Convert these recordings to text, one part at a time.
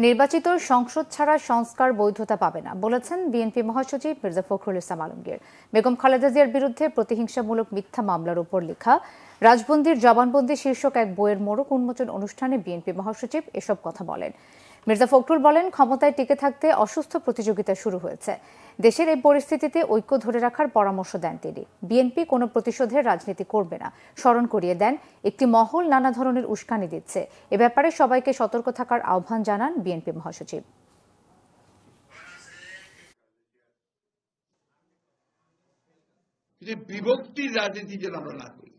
নির্বাচিত সংসদ ছাড়া সংস্কার বৈধতা পাবে না বলেছেন বিএনপি মহাসচিব মির্জা ফখরুল ইসলাম আলমগীর। বেগম খালেদা জিয়ার বিরুদ্ধে প্রতিহিংসামূলক মিথ্যা মামলার উপর লেখা রাজবন্দির জবানবন্দি শীর্ষক এক বইয়ের মোড়ক উন্মোচন অনুষ্ঠানে বিএনপি মহাসচিব এসব কথা বলেন। মির্জা ফখরুল বলেন, ক্ষমতায় টিকে থাকতে অসুস্থ প্রতিযোগিতা শুরু হয়েছে। দেশের এই পরিস্থিতিতে ঐক্য ধরে রাখার পরামর্শ দেন তিনি। বিএনপি কোনো প্রতিশোধের রাজনীতি করবে না স্মরণ করিয়ে দেন, একটি মহল নানা ধরনের উস্কানি দিচ্ছে, এ ব্যাপারে সবাইকে সতর্ক থাকার আহ্বান জানান বিএনপি মহাসচিব। বিভক্তির রাজনীতি যেন আমরা না করি।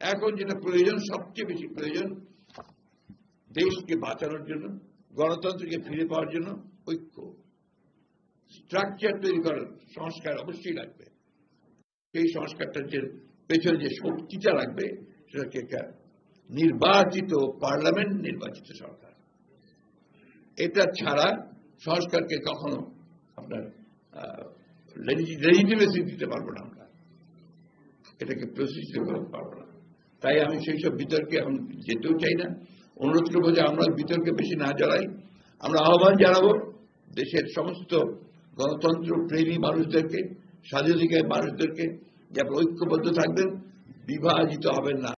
এখন যেটা প্রয়োজন, সবচেয়ে বেশি প্রয়োজন দেশকে বাঁচানোর জন্য, গণতন্ত্রকে ফিরে পাওয়ার জন্য ঐক্য, স্ট্রাকচার তৈরি করার সংস্কার অবশ্যই লাগবে। সেই সংস্কারটার যে পেছনে যে শক্তিটা লাগবে সেটাকে একটা নির্বাচিত পার্লামেন্ট, নির্বাচিত সরকার। এটা ছাড়া সংস্কারকে কখনো আপনার লেজিটিমেসি দিতে পারবো না, আমরা এটাকে প্রতিষ্ঠিত করতে পারবো না। তাই আমি সেই সব বিতর্কে এখন যেতেও চাই না। অনুরোধ করবো যে আমরা বিতর্কে বেশি না জড়াই। আমরা আহ্বান জানাবো দেশের সমস্ত গণতন্ত্র প্রেমী মানুষদেরকে, স্বাধীনাধিকারী মানুষদেরকে যে আপনারা ঐক্যবদ্ধ থাকবেন, বিভাজিত হবেন না।